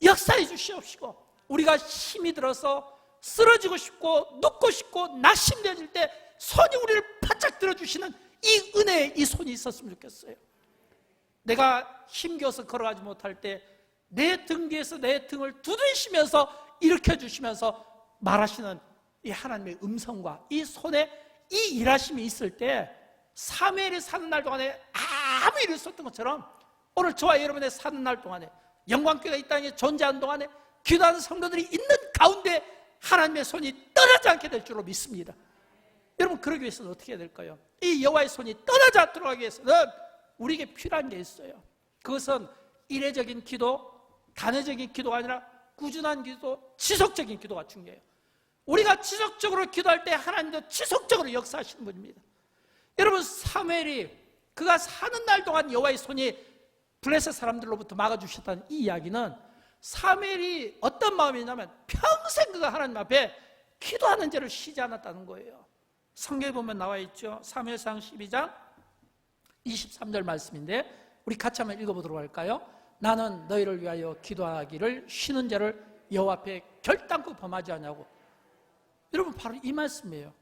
역사해 주시옵시고 우리가 힘이 들어서 쓰러지고 싶고 눕고 싶고 낙심되어질 때 손이 우리를 바짝 들어주시는 이 은혜의 이 손이 있었으면 좋겠어요. 내가 힘겨워서 걸어가지 못할 때 내 등 뒤에서 내 등을 두드리시면서 일으켜주시면서 말하시는 이 하나님의 음성과 이 손에 이 일하심이 있을 때 사무엘이 사는 날 동안에 아무 일이 없었던 것처럼 오늘 저와 여러분의 사는 날 동안에 영광교회가 이 땅에 존재하는 동안에 기도하는 성도들이 있는 가운데 하나님의 손이 떠나지 않게 될 줄로 믿습니다. 여러분 그러기 위해서는 어떻게 해야 될까요? 이 여호와의 손이 떠나지 않도록 하기 위해서는 우리에게 필요한 게 있어요. 그것은 이례적인 기도, 단회적인 기도가 아니라 꾸준한 기도, 지속적인 기도가 중요해요. 우리가 지속적으로 기도할 때 하나님도 지속적으로 역사하시는 분입니다. 여러분 사무엘이 그가 사는 날 동안 여호와의 손이 블레셋 사람들로부터 막아주셨다는 이 이야기는 사무엘이 어떤 마음이냐면 평생 그가 하나님 앞에 기도하는 죄를 쉬지 않았다는 거예요. 성경에 보면 나와 있죠. 사무엘상 12장 23절 말씀인데 우리 같이 한번 읽어보도록 할까요? 나는 너희를 위하여 기도하기를 쉬는 죄를 여호와 앞에 결단코 범하지 않냐고. 여러분 바로 이 말씀이에요.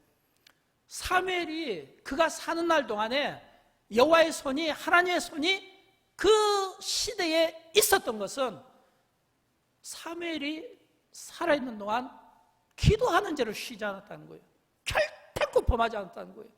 사무엘이 그가 사는 날 동안에 여호와의 손이, 하나님의 손이 그 시대에 있었던 것은 사무엘이 살아있는 동안 기도하는 죄를 쉬지 않았다는 거예요. 결단코 범하지 않았다는 거예요.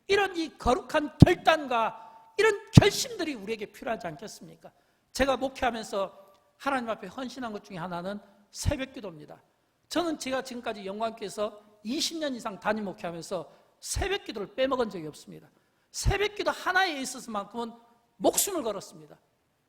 이런 이 거룩한 결단과 이런 결심들이 우리에게 필요하지 않겠습니까? 제가 목회하면서 하나님 앞에 헌신한 것 중에 하나는 새벽기도입니다. 저는 제가 지금까지 영광교회에서 20년 이상 담임 목회하면서 새벽기도를 빼먹은 적이 없습니다. 새벽기도 하나에 있어서만큼은 목숨을 걸었습니다.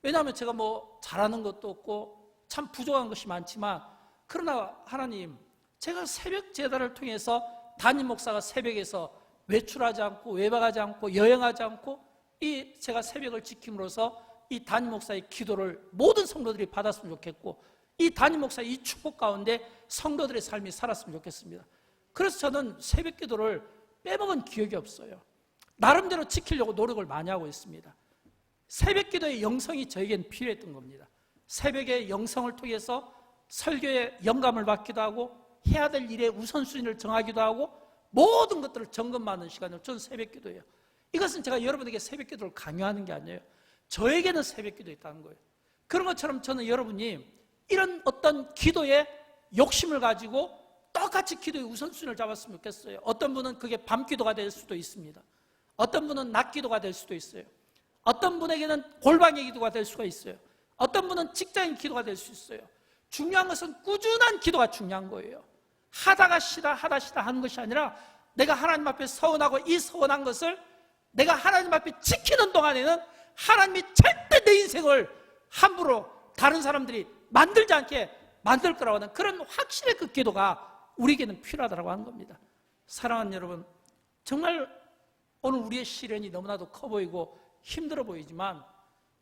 왜냐하면 제가 뭐 잘하는 것도 없고 참 부족한 것이 많지만 그러나 하나님, 제가 새벽 제단을 통해서 담임 목사가 새벽에서 외출하지 않고 외박하지 않고 여행하지 않고 이 제가 새벽을 지킴으로써 이 담임 목사의 기도를 모든 성도들이 받았으면 좋겠고 이 담임 목사의 이 축복 가운데 성도들의 삶이 살았으면 좋겠습니다. 그래서 저는 새벽 기도를 빼먹은 기억이 없어요. 나름대로 지키려고 노력을 많이 하고 있습니다. 새벽 기도의 영성이 저에겐 필요했던 겁니다. 새벽에 영성을 통해서 설교에 영감을 받기도 하고 해야 될 일의 우선순위를 정하기도 하고 모든 것들을 점검하는 시간을 저는 새벽 기도예요. 이것은 제가 여러분에게 새벽 기도를 강요하는 게 아니에요. 저에게는 새벽 기도 있다는 거예요. 그런 것처럼 저는 여러분이 이런 어떤 기도에 욕심을 가지고 똑같이 기도의 우선순위를 잡았으면 좋겠어요. 어떤 분은 그게 밤 기도가 될 수도 있습니다. 어떤 분은 낮 기도가 될 수도 있어요. 어떤 분에게는 골방의 기도가 될 수가 있어요. 어떤 분은 직장인 기도가 될 수 있어요. 중요한 것은 꾸준한 기도가 중요한 거예요. 하다가 쉬다 하다 쉬다 하는 것이 아니라 내가 하나님 앞에 서원하고 이 서원한 것을 내가 하나님 앞에 지키는 동안에는 하나님이 절대 내 인생을 함부로 다른 사람들이 만들지 않게 만들 거라고 하는 그런 확신의 그 기도가 우리에게는 필요하다고 하는 겁니다. 사랑하는 여러분, 정말 오늘 우리의 시련이 너무나도 커 보이고 힘들어 보이지만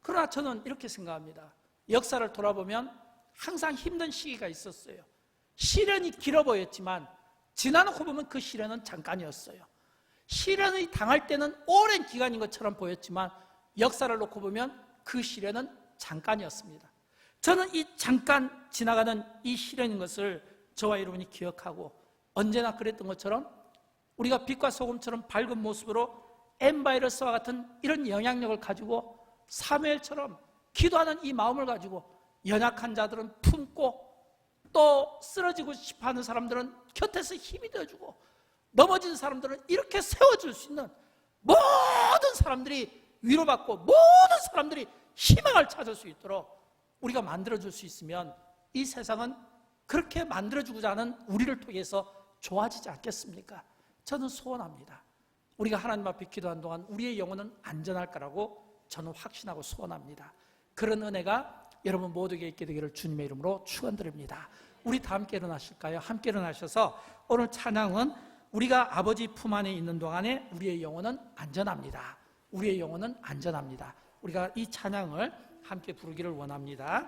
그러나 저는 이렇게 생각합니다. 역사를 돌아보면 항상 힘든 시기가 있었어요. 시련이 길어 보였지만 지나놓고 보면 그 시련은 잠깐이었어요. 시련을 당할 때는 오랜 기간인 것처럼 보였지만 역사를 놓고 보면 그 시련은 잠깐이었습니다. 저는 이 잠깐 지나가는 이 시련인 것을 저와 여러분이 기억하고 언제나 그랬던 것처럼 우리가 빛과 소금처럼 밝은 모습으로 M바이러스와 같은 이런 영향력을 가지고 사무엘처럼 기도하는 이 마음을 가지고 연약한 자들은 품고 또 쓰러지고 싶어하는 사람들은 곁에서 힘이 되어주고 넘어진 사람들은 이렇게 세워줄 수 있는 모든 사람들이 위로받고 모든 사람들이 희망을 찾을 수 있도록 우리가 만들어줄 수 있으면 이 세상은 그렇게 만들어주고자 하는 우리를 통해서 좋아지지 않겠습니까? 저는 소원합니다. 우리가 하나님 앞에 기도한 동안 우리의 영혼은 안전할 거라고 저는 확신하고 소원합니다. 그런 은혜가 여러분 모두에게 있게 되기를 주님의 이름으로 축원드립니다. 우리 다 함께 일어나실까요? 함께 일어나셔서 오늘 찬양은 우리가 아버지 품 안에 있는 동안에 우리의 영혼은 안전합니다. 우리의 영혼은 안전합니다. 우리가 이 찬양을 함께 부르기를 원합니다.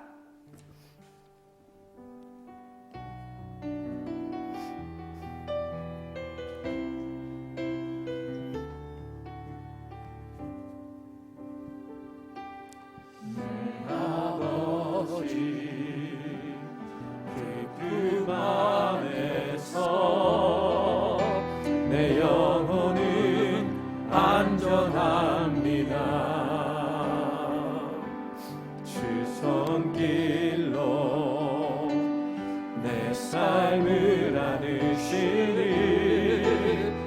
내 영혼은 안전합니다. 주 손길로 내 삶을 안으시는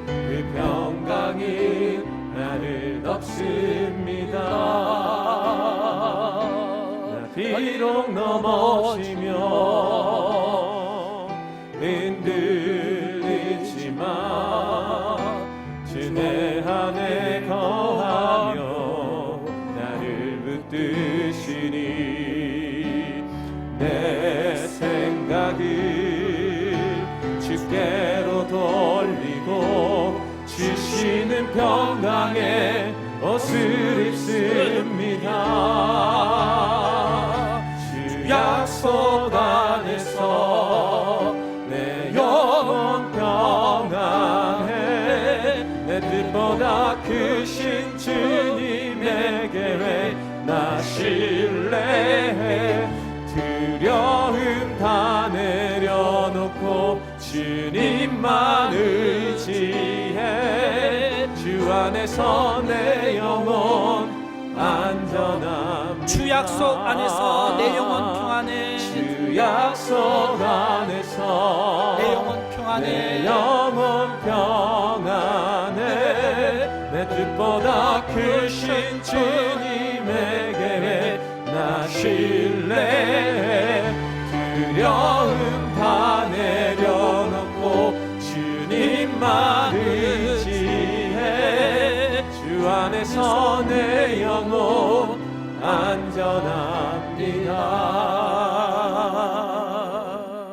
그 평강이 나를 덮습니다. 나 비록 넘어지며 흔들리지만 주 내 안에 거하며 나를 붙드시니 내 생각을 주께로 돌리고 주시는 평강에 옷을 입습니다. 주 약속 안에서 내 영혼 평안해. 내 뜻보다 크신 주님의 계획 나 신뢰해. 두려움 다 내려놓고 주님만 의지해. 주 안에서 내 영혼 안전함. 주 약속 안에서 내 영혼 평안해. 주 약속 안에서 내 영혼 평안해. 내 영혼 평안해. 내 뜻보다 크신 주님의 계획 나 신뢰해. 두려움 다 내려놓고 주님만 의지해. 주 안에서 내